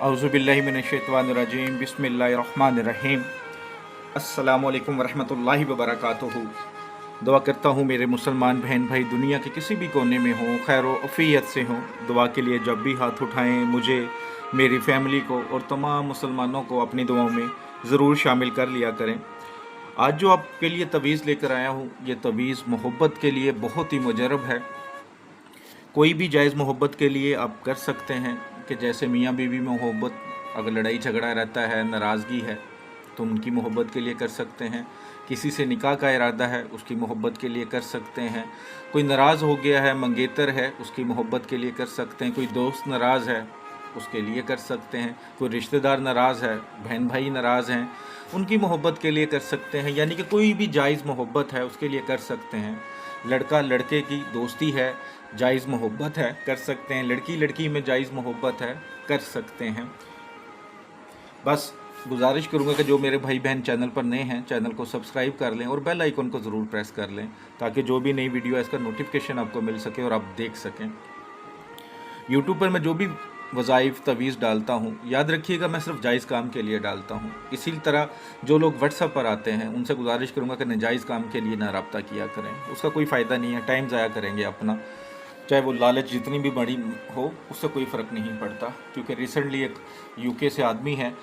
औज़ुबिल्लाहि मिनश्शैतानिर्रजीम बिस्मिल्लाहिर्रहमानिर्रहीम। अस्सलामु अलैकुम वरहमतुल्लाहि वबरकातुहू। दुआ करता हूँ मेरे मुसलमान बहन भाई दुनिया के किसी भी कोने में हों, खैर व अफ़ियत से हों। दुआ के लिए जब भी हाथ उठाएं मुझे, मेरी फ़ैमिली को और तमाम मुसलमानों को अपनी दुआओं में ज़रूर शामिल कर लिया करें। आज जो आपके लिए तवीज़ लेकर आया हूँ, ये तवीज़ मोहब्बत के लिए बहुत ही मुजरब है। कोई भी जायज़ मोहब्बत के लिए आप कर सकते हैं कि जैसे मियाँ बीवी में मोहब्बत, अगर लड़ाई झगड़ा रहता है, नाराज़गी है, तो उनकी मोहब्बत के लिए कर सकते हैं। किसी से निकाह का इरादा है, उसकी मोहब्बत के लिए कर सकते हैं। कोई नाराज़ हो गया है, मंगेतर है, उसकी मोहब्बत के लिए कर सकते हैं। कोई दोस्त नाराज़ है, उसके लिए कर सकते हैं। कोई रिश्तेदार नाराज़ है, बहन भाई नाराज़ हैं, उनकी मोहब्बत के लिए कर सकते हैं। यानी कि कोई भी जायज़ मोहब्बत है उसके लिए कर सकते हैं। लड़का लड़के की दोस्ती है, जायज़ मोहब्बत है, कर सकते हैं। लड़की लड़की में जायज़ मोहब्बत है, कर सकते हैं। बस गुजारिश करूँगा कि जो मेरे भाई बहन चैनल पर नए हैं, चैनल को सब्सक्राइब कर लें और बेल आइकन को ज़रूर प्रेस कर लें, ताकि जो भी नई वीडियो है इसका नोटिफिकेशन आपको मिल सके और आप देख सकें। यूट्यूब पर मैं जो भी वज़ाइफ तवीज़ डालता हूँ, याद रखिएगा मैं सिर्फ जायज़ काम के लिए डालता हूँ। इसी तरह जो लोग व्हाट्सएप पर आते हैं उनसे गुजारिश करूँगा कि नाजायज़ काम के लिए ना रब्ता किया करें, उसका कोई फ़ायदा नहीं है, टाइम ज़ाया करेंगे अपना। चाहे वो लालच जितनी भी बड़ी हो, उससे कोई फ़र्क नहीं पड़ता। क्योंकि रिसेंटली एक यूके से आदमी है,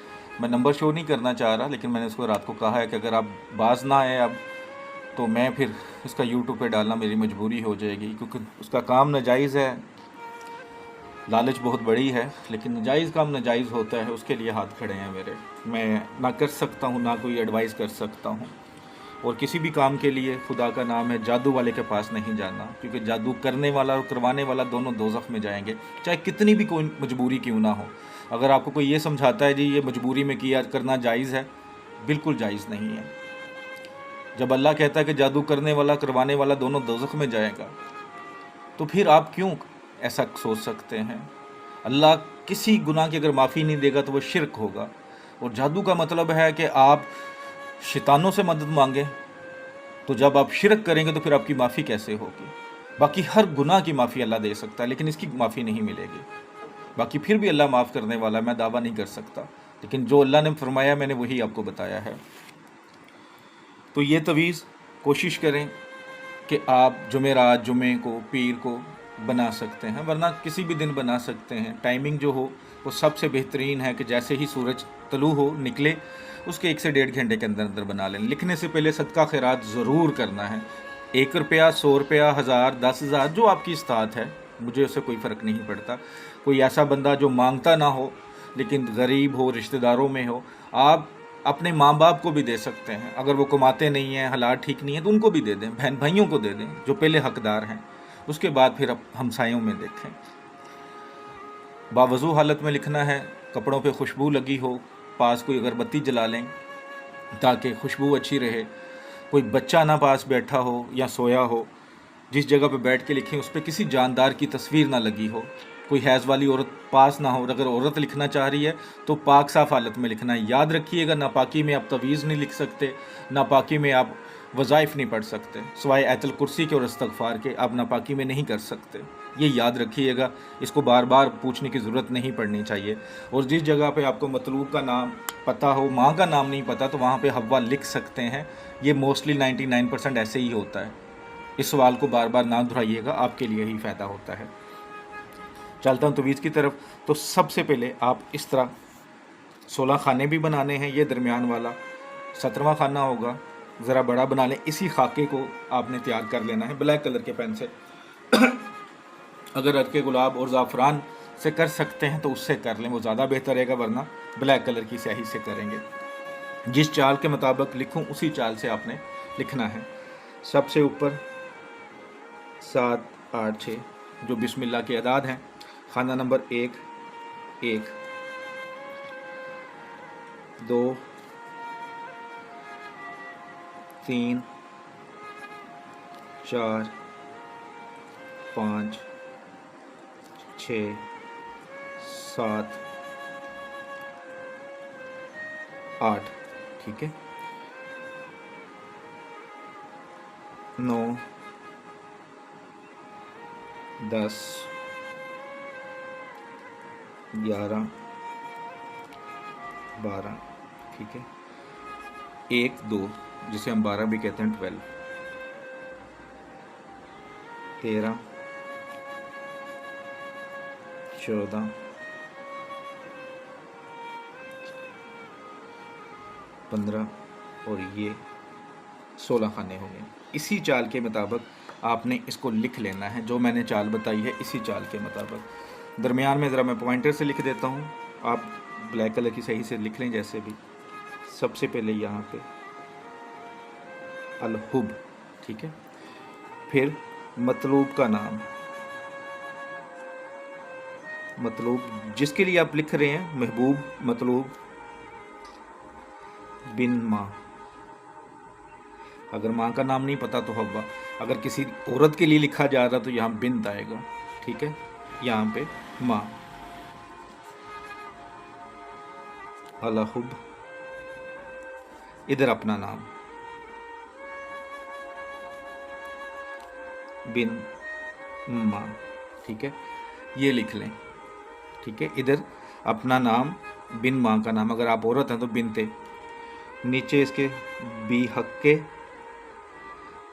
मैं नंबर शो नहीं करना चाह रहा, लेकिन मैंने उसको रात को कहा है कि अगर आप बाज ना आए अब, तो मैं फिर इसका यूट्यूब पे डालना मेरी मजबूरी हो जाएगी। क्योंकि उसका काम नाजायज़ है, लालच बहुत बड़ी है, लेकिन नाजायज़ काम नाजायज़ होता है, उसके लिए हाथ खड़े हैं मेरे। मैं ना कर सकता हूँ, ना कोई एडवाइस कर सकता हूँ। और किसी भी काम के लिए खुदा का नाम है, जादू वाले के पास नहीं जाना, क्योंकि जादू करने वाला और करवाने वाला दोनों दोज़ख में जाएंगे, चाहे कितनी भी कोई मजबूरी क्यों ना हो। अगर आपको कोई ये समझाता है जी ये मजबूरी में किया करना जायज़ है, बिल्कुल जायज़ नहीं है। जब अल्लाह कहता है कि जादू करने वाला करवाने वाला दोनों दोज़ख में जाएगा, तो फिर आप क्यों ऐसा सोच सकते हैं? अल्लाह किसी गुनाह की अगर माफ़ी नहीं देगा तो वो शिरक होगा। और जादू का मतलब है कि आप शैतानों से मदद मांगें, तो जब आप शिरक करेंगे तो फिर आपकी माफ़ी कैसे होगी? बाकी हर गुनाह की माफ़ी अल्लाह दे सकता है, लेकिन इसकी माफ़ी नहीं मिलेगी। बाकी फिर भी अल्लाह माफ़ करने वाला है, मैं दावा नहीं कर सकता, लेकिन जो अल्लाह ने फरमाया मैंने वही आपको बताया है। तो ये तवीज़ कोशिश करें कि आप जुमेरात, जुमे को, पीर को बना सकते हैं, वरना किसी भी दिन बना सकते हैं। टाइमिंग जो हो वो सबसे बेहतरीन है कि जैसे ही सूरज तलू हो निकले, उसके 1 से 1.5 घंटे के अंदर अंदर बना लें। लिखने से पहले सदका खैरात ज़रूर करना है। 1 रुपया, 100 रुपया, 1000, 10,000, जो आपकी इस्तात है, मुझे उससे कोई फ़र्क नहीं पड़ता। कोई ऐसा बंदा जो मांगता ना हो लेकिन गरीब हो, रिश्तेदारों में हो, आप अपने माँ बाप को भी दे सकते हैं। अगर वो कमाते नहीं हैं, हालात ठीक नहीं है, तो उनको भी दे दें, बहन भाइयों को दे दें जो पहले हकदार हैं। उसके बाद फिर अब हमसायों में देखें। बावज़ू हालत में लिखना है, कपड़ों पे खुशबू लगी हो, पास कोई अगरबत्ती जला लें ताकि खुशबू अच्छी रहे। कोई बच्चा ना पास बैठा हो या सोया हो, जिस जगह पे बैठ के लिखें उस पर किसी जानदार की तस्वीर ना लगी हो। कोई हैज़ वाली औरत पास ना हो। अगर औरत लिखना चाह रही है तो पाक साफ़ हालत में लिखना है। याद रखिएगा, नापाकी में आप तवीज़ नहीं लिख सकते, नापाकी में आप वज़ाइफ नहीं पढ़ सकते, सिवाय आयतुल कुर्सी के और इस्तग़फ़ार के आप नापाकी में नहीं कर सकते। ये याद रखिएगा, इसको बार बार पूछने की ज़रूरत नहीं पड़नी चाहिए। और जिस जगह पे आपको मतलूब का नाम पता हो, माँ का नाम नहीं पता, तो वहाँ पे हव्वा लिख सकते हैं। ये मोस्टली 99% ऐसे ही होता है। इस सवाल को बार बार ना दोहराइएगा, आपके लिए ही फ़ायदा होता है। चलता हूँ तवीज़ की तरफ। तो सबसे पहले आप इस तरह 16 खाने भी बनाने हैं, ये दरमियान वाला 17वां खाना होगा, ज़रा बड़ा बना लें। इसी खाके को आपने तैयार कर लेना है ब्लैक कलर के पेन से। अगर अरके गुलाब और ज़ाफ़रान से कर सकते हैं तो उससे कर लें, वो ज़्यादा बेहतर रहेगा, वरना ब्लैक कलर की स्याही से करेंगे। जिस चाल के मुताबिक लिखूँ उसी चाल से आपने लिखना है। सबसे ऊपर 7, 8, 6 जो बिस्मिल्लाह के अदाद हैं। खाना नंबर 1, 1, 2, 3, 4, 5, 6, 7, 8, ठीक है, 9, 10, 11, 12, ठीक है, 1 2 जिसे हम 12 भी कहते हैं, 12, 13, 14, 15 और ये 16 खाने होंगे। इसी चाल के मुताबिक आपने इसको लिख लेना है, जो मैंने चाल बताई है इसी चाल के मुताबिक। दरमियान में ज़रा मैं पॉइंटर से लिख देता हूँ, आप ब्लैक कलर की सही से लिख लें जैसे भी। सबसे पहले यहाँ पे अलहुब, ठीक है, फिर मतलूब का नाम, मतलूब जिसके लिए आप लिख रहे हैं, महबूब मतलूब बिन माँ। अगर माँ का नाम नहीं पता तो हव्वा, अगर किसी औरत के लिए लिखा जा रहा तो यहाँ बिन्त आएगा, ठीक है, यहाँ पे माँ। अलहुब, इधर अपना नाम बिन माँ, ठीक है, ये लिख लें, ठीक है। इधर अपना नाम बिन माँ का नाम, अगर आप औरत हैं तो बिनते, नीचे इसके बी हक्के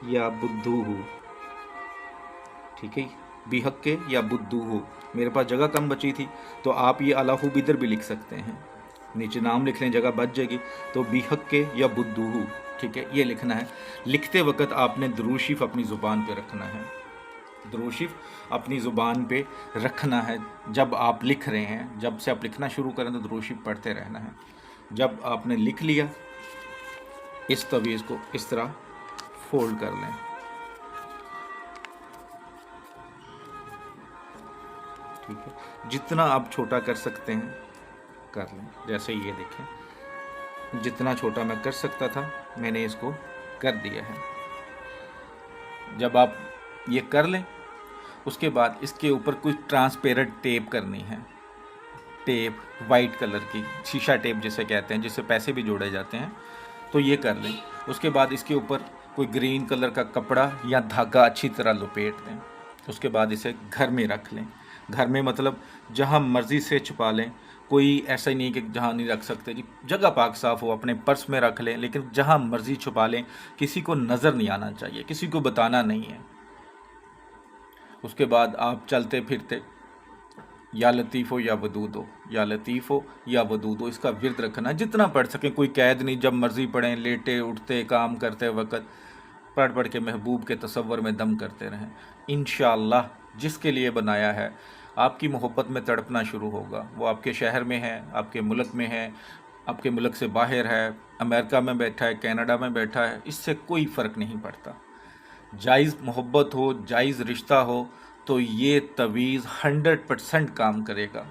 या बुद्धू हो, ठीक है, बी हक्के या बुद्धू हो। मेरे पास जगह कम बची थी तो आप ये अलहुब इधर भी लिख सकते हैं, नीचे नाम लिख लें, जगह बच जाएगी, तो बी हक्के या बुद्धू हो, ठीक है, ये लिखना है। लिखते वक्त आपने दुरूद शरीफ अपनी ज़ुबान पे रखना है, दुरूद शरीफ अपनी ज़ुबान पे रखना है जब आप लिख रहे हैं। जब से आप लिखना शुरू करें तो दुरूद शरीफ पढ़ते रहना है। जब आपने लिख लिया, इस तवीज़ को इस तरह फोल्ड कर लें, ठीक है, जितना आप छोटा कर सकते हैं कर लें। जैसे ये देखें, जितना छोटा मैं कर सकता था मैंने इसको कर दिया है। जब आप ये कर लें, उसके बाद इसके ऊपर कुछ ट्रांसपेरेंट टेप करनी है, टेप वाइट कलर की, शीशा टेप जिसे कहते हैं, जिससे पैसे भी जोड़े जाते हैं, तो ये कर लें। उसके बाद इसके ऊपर कोई ग्रीन कलर का कपड़ा या धागा अच्छी तरह लपेट दें। उसके बाद इसे घर में रख लें। घर में मतलब जहाँ मर्ज़ी से छुपा लें, कोई ऐसा ही नहीं कि जहाँ नहीं रख सकते जी, जगह पाक साफ़ हो, अपने पर्स में रख लें, लेकिन जहाँ मर्ज़ी छुपा लें, किसी को नज़र नहीं आना चाहिए, किसी को बताना नहीं है। उसके बाद आप चलते फिरते या लतीफ़ हो या वदूद हो, या लतीफ़ हो या वदूद हो, इसका विर्द रखना, जितना पढ़ सकें, कोई कैद नहीं, जब मर्ज़ी पढ़ें, लेटे उठते काम करते वक्त पढ़ पढ़ के महबूब के तसव्वुर में दम करते रहें। इंशाअल्लाह जिसके लिए बनाया है आपकी मोहब्बत में तड़पना शुरू होगा। वो आपके शहर में है, आपके मुल्क में है, आपके मुल्क से बाहर है, अमेरिका में बैठा है, कनाडा में बैठा है, इससे कोई फ़र्क नहीं पड़ता। जायज़ मोहब्बत हो, जायज़ रिश्ता हो तो ये तवीज़ 100% काम करेगा।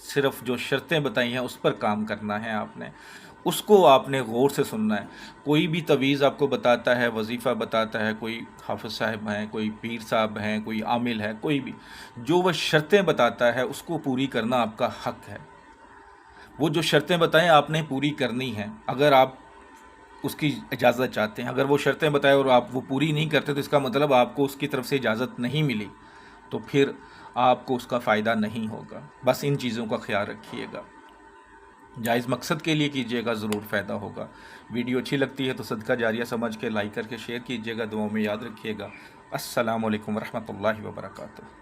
सिर्फ़ जो शर्तें बताई हैं उस पर काम करना है आपने, उसको आपने गौर से सुनना है। कोई भी तवीज़ आपको बताता है, वजीफ़ा बताता है, कोई हाफ़िज़ साहब हैं, कोई पीर साहब हैं, कोई आमिल है, कोई भी, जो वह शर्तें बताता है उसको पूरी करना आपका हक़ है। वो जो शर्तें बताएं आपने पूरी करनी है। अगर आप उसकी इजाज़त चाहते हैं, अगर वो शर्तें बताए और आप वो पूरी नहीं करते तो इसका मतलब आपको उसकी तरफ से इजाज़त नहीं मिली, तो फिर आपको उसका फ़ायदा नहीं होगा। बस इन चीज़ों का ख्याल रखिएगा, जायज़ मकसद के लिए कीजिएगा, ज़रूर फ़ायदा होगा। वीडियो अच्छी लगती है तो सदका जारिया समझ के लाइक करके शेयर कीजिएगा, दुआओं में याद रखिएगा। अस्सलामु अलैकुम रहमतुल्लाहि व बरकातुहू।